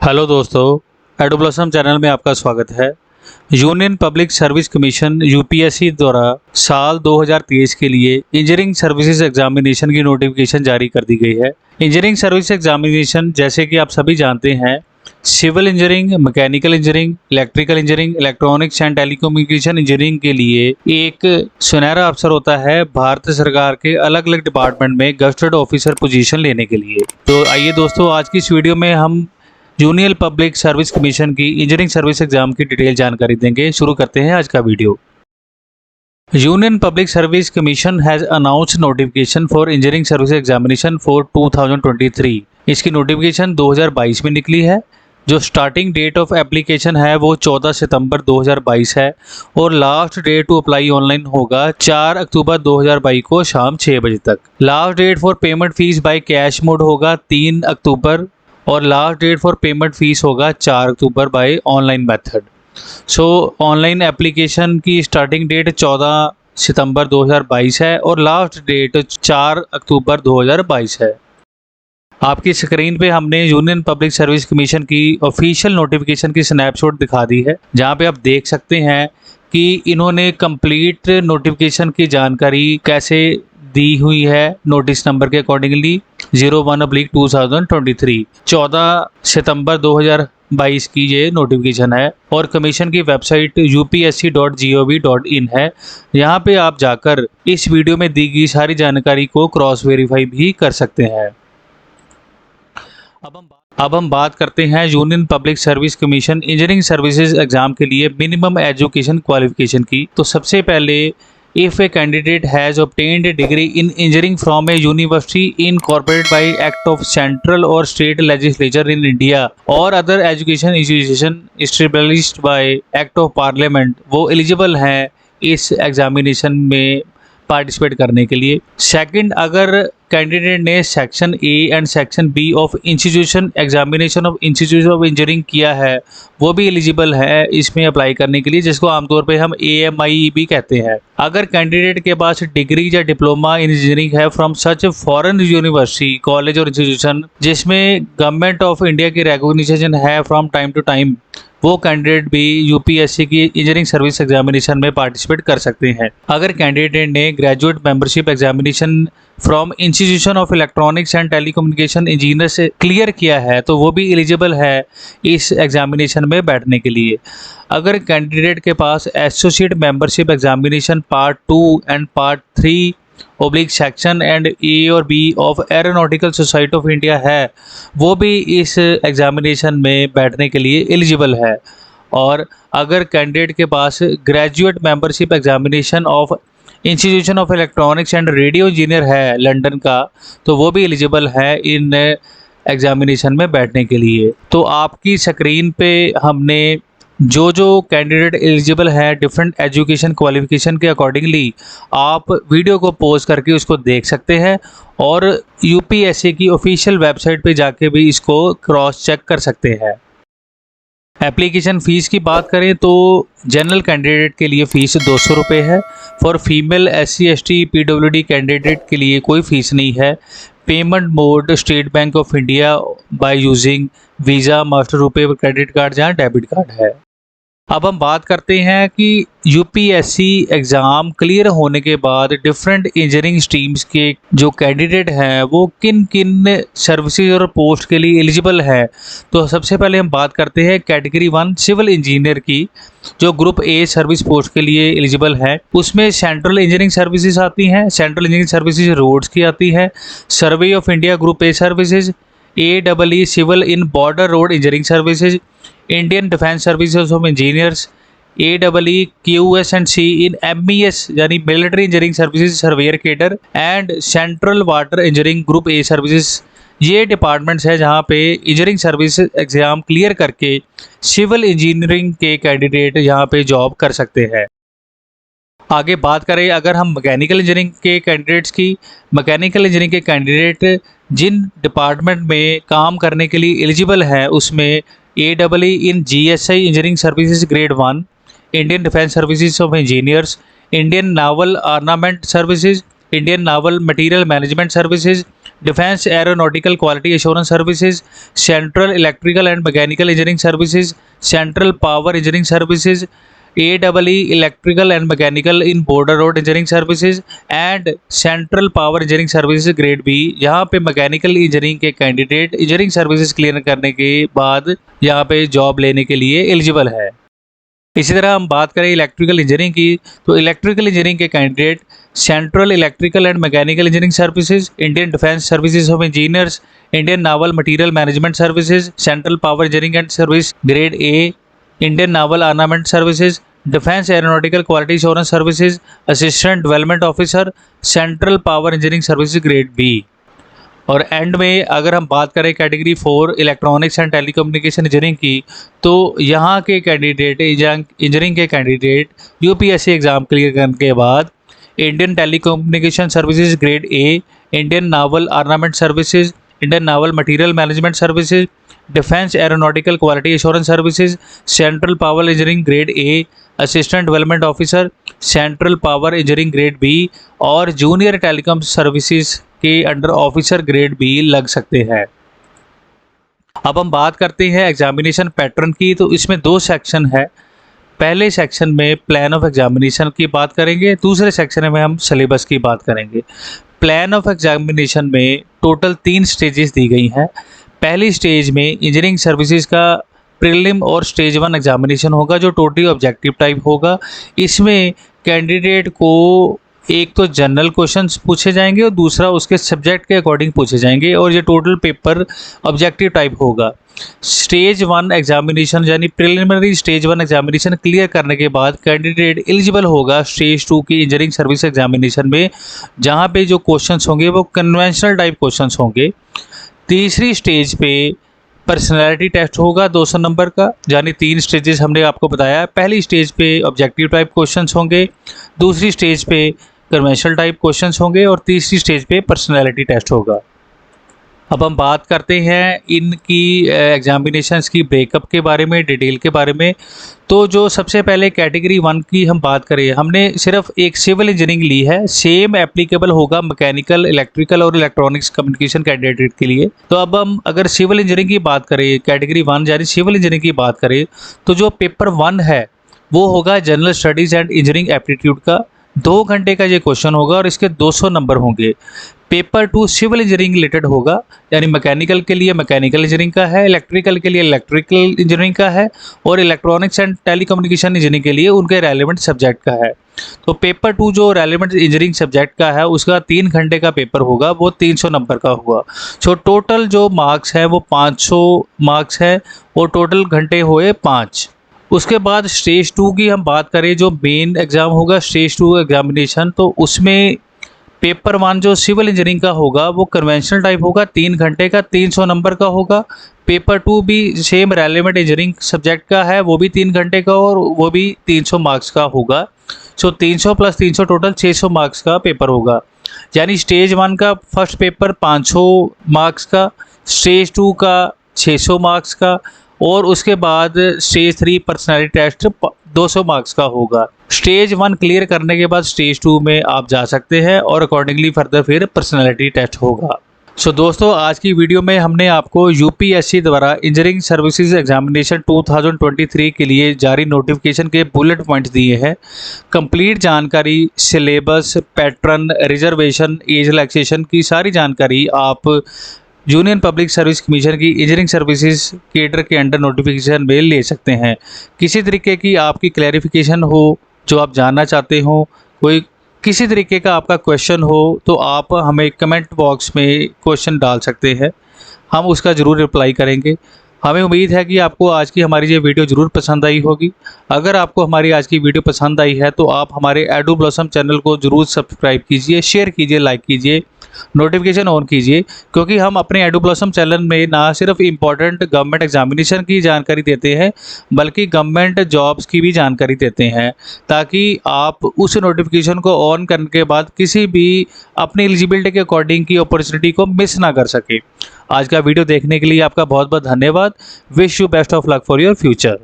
Hello दोस्तों, एडुब्लॉसम channel में आपका स्वागत है। Union public service commission UPSC द्वारा साल 2023 के लिए इंजीनियरिंग सर्विसेज एग्जामिनेशन की नोटिफिकेशन जारी कर दी गई है। इंजीनियरिंग सर्विस एग्जामिनेशन जैसे कि आप सभी जानते हैं, civil engineering, mechanical engineering, electrical engineering, electronics and telecommunication engineering के लिए एक सुनहरा अवसर होता है भारत सरकार के अलग अलग डिपार्टमेंट में गजटेड ऑफिसर पोजीशन लेने के लिए। तो आइए दोस्तों, आज की इस वीडियो में हम यूनियन पब्लिक सर्विस कमीशन की इंजीनियरिंग सर्विस एग्जाम की डिटेल जानकारी देंगे। शुरू करते हैं आज का video. Union public service commission has announced notification for engineering service examination for 2023। इसकी नोटिफिकेशन 2022 में निकली है। जो स्टार्टिंग डेट ऑफ एप्लीकेशन है वो 14 सितंबर 2022 है और last date to apply online होगा 4 अक्टूबर 2022 को शाम 6 बजे तक। Last date for payment fees by cash mode होगा 3 अक्टूबर और last date for payment fees होगा 4 अक्टूबर by online method. So online application की स्टार्टिंग डेट 14 सितंबर 2022 है और लास्ट डेट 4 अक्टूबर 2022 है। आपकी स्क्रीन पे हमने यूनियन पब्लिक सर्विस कमीशन की ऑफिशियल नोटिफिकेशन की स्नैपशॉट दिखा दी है, जहां पे आप देख सकते हैं कि इन्होंने कंप्लीट नोटिफिकेशन की जानकारी कैसे दी हुई है नोटिस नंबर के अकॉर्डिंगली 01/2023। 14 सितंबर 2022 की ये नोटिफिकेशन है और कमीशन की वेबसाइट upsc.gov.in है। यहाँ पे आप जाकर इस वीडियो में दी गई सारी जानकारी को क्रॉस वेरीफाई भी कर सकते हैं। अब हम बात करते हैं union public service commission engineering services exam के लिए मिनिमम एजुकेशन क्वालिफिकेशन की। तो सबसे पहले, if a candidate has obtained a degree in engineering from a university incorporated by act of central or state legislature in India or other education institution established by act of parliament, वो eligible हैं इस examination में participate करने के लिए। Second, अगर candidate ने section A and section B of institution examination of institute of engineering किया है, वो भी एलिजिबल है इसमें अप्लाई करने के लिए, जिसको आमतौर पे हम AMI भी कहते हैं। अगर कैंडिडेट के पास डिग्री या डिप्लोमा इन इंजीनियरिंग है from such foreign university, college और इंस्टीट्यूशन जिसमें गवर्नमेंट ऑफ इंडिया की रिकॉग्निशन है फ्रॉम टाइम टू टाइम, वो कैंडिडेट भी यूपीएससी की इंजीनियरिंग सर्विस एग्जामिनेशन में पार्टिसिपेट कर सकते हैं। अगर कैंडिडेट ने graduate membership examination from institution of Electronics and telecommunication engineer से क्लियर किया है तो वो भी एलिजिबल है इस एग्जामिनेशन में बैठने के लिए। अगर कैंडिडेट के पास associate membership examination part 2 and part 3 oblique section and A और B of Aeronautical Society of India है, वो भी इस एग्जामिनेशन में बैठने के लिए एलिजिबल है। और अगर कैंडिडेट के पास graduate membership examination of Institution of Electronics and Radio Engineer है लंदन का, तो वो भी एलिजिबल है इन एग्जामिनेशन में बैठने के लिए। तो आपकी स्क्रीन पे हमने जो कैंडिडेट एलिजिबल है डिफरेंट एजुकेशन क्वालिफिकेशन के अकॉर्डिंगली, आप वीडियो को पॉज करके उसको देख सकते हैं और यूपीएससी की ऑफिशियल वेबसाइट पे जाके भी इसको क्रॉस चेक कर सकते हैं। एप्लीकेशन फ़ीस की बात करें तो जनरल कैंडिडेट के लिए फ़ीस 200 रुपये है। For female SC ST PWD candidate के लिए कोई फ़ीस नहीं है। Payment mode state bank of India by using visa, master रुपये क्रेडिट कार्ड या डेबिट कार्ड है। अब हम बात करते हैं कि यूपीएससी एग्ज़ाम क्लियर होने के बाद डिफरेंट इंजीनियरिंग स्ट्रीम्स के जो कैंडिडेट हैं वो किन किन सर्विसेज और पोस्ट के लिए एलिजिबल है। तो सबसे पहले हम बात करते हैं कैटेगरी 1 सिविल इंजीनियर की, जो ग्रुप A सर्विस पोस्ट के लिए एलिजिबल है। उसमें सेंट्रल इंजीनियरिंग सर्विसेज आती हैं, सेंट्रल इंजीनियरिंग सर्विसेज रोड्स की आती है, survey of India group A services, AEE civil in border road engineering services, Indian defence services of engineers, AEE QS&C in MES यानी military engineering services surveyor cadre and central water engineering group A services. ये departments है जहाँ पे engineering service exam clear करके civil engineering के candidate यहाँ पे job कर सकते हैं। आगे बात करें अगर हम मैकेनिकल इंजीनियरिंग के कैंडिडेट्स की, मैकेनिकल इंजीनियरिंग के कैंडिडेट जिन डिपार्टमेंट में काम करने के लिए एलिजिबल है उसमें AEE in GSI engineering services grade 1, Indian defence services of engineers, Indian naval armament services, Indian novel material management services, defence aeronautical quality assurance services, central electrical and mechanical engineering services, central power engineering services, AEE electrical and mechanical in border road engineering services and central power engineering services grade B. यहाँ पे mechanical engineering के candidate engineering services clear करने के बाद यहाँ पे job लेने के लिए एलिजिबल है। इसी तरह हम बात करें इलेक्ट्रिकल इंजीनियरिंग की, तो इलेक्ट्रिकल इंजीनियरिंग के candidate central electrical and mechanical engineering services, Indian defence services of engineers, Indian naval material management services, central power engineering and service grade A, Indian naval armament services, defence aeronautical quality assurance services, assistant development officer, central power engineering services grade B. और end में अगर हम बात करें category 4 electronics and telecommunication engineering की, तो यहाँ के कैंडिडेट इंजीनियरिंग के कैंडिडेट UPSC एग्ज़ाम क्लियर करने के बाद Indian telecommunication services grade A, Indian naval armament services, Indian naval material management services, defence aeronautical quality assurance services, central power engineering grade A, assistant development officer, central power engineering grade B और junior telecom services के under officer grade B लग सकते हैं। अब हम बात करते हैं एग्जामिनेशन पैटर्न की, तो इसमें 2 सेक्शन है। पहले सेक्शन में प्लान ऑफ एग्जामिनेशन की बात करेंगे, दूसरे सेक्शन में हम सिलेबस की बात करेंगे। प्लान ऑफ एग्जामिनेशन में टोटल 3 स्टेजेस दी गई हैं। पहली स्टेज में इंजीनियरिंग सर्विसेज का प्रीलिम और स्टेज 1 एग्जामिनेशन होगा, जो टोटली ऑब्जेक्टिव टाइप होगा। इसमें कैंडिडेट को एक तो जनरल क्वेश्चंस पूछे जाएंगे और दूसरा उसके सब्जेक्ट के अकॉर्डिंग पूछे जाएंगे, और ये टोटल पेपर ऑब्जेक्टिव टाइप होगा। स्टेज 1 एग्जामिनेशन यानी प्रिलिमिनरी स्टेज 1 एग्जामिनेशन क्लियर करने के बाद कैंडिडेट एलिजिबल होगा स्टेज 2 की इंजीनियरिंग सर्विस एग्जामिनेशन में, जहाँ पे जो क्वेश्चंस होंगे वो कन्वेंशनल टाइप क्वेश्चंस होंगे। तीसरी स्टेज पे पर्सनैलिटी टेस्ट होगा 200 नंबर का, यानी 3 स्टेजेस हमने आपको बताया। पहली स्टेज पे ऑब्जेक्टिव टाइप क्वेश्चंस होंगे, दूसरी स्टेज पे कन्वेंशनल टाइप क्वेश्चंस होंगे और तीसरी स्टेज पे पर्सनैलिटी टेस्ट होगा। अब हम बात करते हैं इनकी एग्जामिनेशंस की ब्रेकअप के बारे में, डिटेल के बारे में। तो जो सबसे पहले कैटेगरी 1 की हम बात करें, हमने सिर्फ एक सिविल इंजीनियरिंग ली है, सेम एप्लीकेबल होगा मैकेनिकल, इलेक्ट्रिकल और इलेक्ट्रॉनिक्स कम्युनिकेशन कैंडिडेट के लिए। तो अब हम अगर सिविल इंजीनियरिंग की बात करें, कैटेगरी 1 यानी सिविल इंजीनियरिंग की बात करें, तो जो पेपर 1 है वो होगा general studies and engineering aptitude का। 2 घंटे का ये क्वेश्चन होगा और इसके 200 नंबर होंगे। पेपर 2 सिविल इंजीनियरिंग रिलेटेड होगा, यानी मैकेनिकल के लिए मैकेनिकल इंजीनियरिंग का है, इलेक्ट्रिकल के लिए इलेक्ट्रिकल इंजीनियरिंग का है और इलेक्ट्रॉनिक्स एंड टेलीकम्युनिकेशन इंजीनियरिंग के लिए उनके रेलेवेंट सब्जेक्ट का है। तो पेपर 2 जो रेलेवेंट इंजीनियरिंग सब्जेक्ट का है उसका 3 घंटे का पेपर होगा, वो 300 नंबर का होगा। सो टोटल जो मार्क्स है वो 500 मार्क्स है और टोटल घंटे हुए 5। उसके बाद स्टेज 2 की हम बात करें, जो मेन एग्ज़ाम होगा स्टेज 2 एग्जामिनेशन, तो उसमें पेपर 1 जो सिविल इंजीनियरिंग का होगा वो कन्वेंशनल टाइप होगा, 3 घंटे का 300 नंबर का होगा। पेपर 2 भी सेम रेलेवेंट इंजीनियरिंग सब्जेक्ट का है, वो भी 3 घंटे का और वो भी 300 मार्क्स का होगा। सो 300 + 300 टोटल 600 मार्क्स का पेपर होगा। यानी स्टेज 1 का फर्स्ट पेपर 500 मार्क्स का, स्टेज 2 का 600 मार्क्स का और उसके बाद स्टेज 3 पर्सनैलिटी टेस्ट 200 मार्क्स का होगा। स्टेज 1 क्लियर करने के बाद स्टेज 2 में आप जा सकते हैं और अकॉर्डिंगली फर्दर फिर पर्सनैलिटी टेस्ट होगा। सो दोस्तों, आज की वीडियो में हमने आपको UPSC द्वारा इंजीनियरिंग सर्विसेज एग्जामिनेशन 2023 के लिए जारी नोटिफिकेशन के बुलेट पॉइंट्स दिए हैं। कंप्लीट जानकारी, syllabus, pattern, reservation, age relaxation की सारी जानकारी आप यूनियन पब्लिक सर्विस कमीशन की इंजीनियरिंग सर्विसेज कैडर के अंडर नोटिफिकेशन में ले सकते हैं। किसी तरीके की आपकी क्लैरिफिकेशन हो, जो आप जानना चाहते हो, कोई किसी तरीके का आपका क्वेश्चन हो, तो आप हमें कमेंट बॉक्स में क्वेश्चन डाल सकते हैं, हम उसका ज़रूर रिप्लाई करेंगे। हमें उम्मीद है कि आपको आज की हमारी ये वीडियो ज़रूर पसंद आई होगी। अगर आपको हमारी आज की वीडियो पसंद आई है तो आप हमारे एडू ब्लॉसम चैनल को ज़रूर सब्सक्राइब कीजिए, शेयर कीजिए, लाइक कीजिए, नोटिफिकेशन ऑन कीजिए, क्योंकि हम अपने एडू ब्लॉसम चैनल में ना सिर्फ इम्पॉर्टेंट गवर्नमेंट एग्जामिनेशन की जानकारी देते हैं बल्कि गवर्नमेंट जॉब्स की भी जानकारी देते हैं, ताकि आप उस नोटिफिकेशन को ऑन करने के बाद किसी भी अपनी एलिजिबिलिटी के अकॉर्डिंग की अपॉर्चुनिटी को मिस ना कर सके। आज का वीडियो देखने के लिए आपका बहुत बहुत धन्यवाद। Wish you best of luck for your future.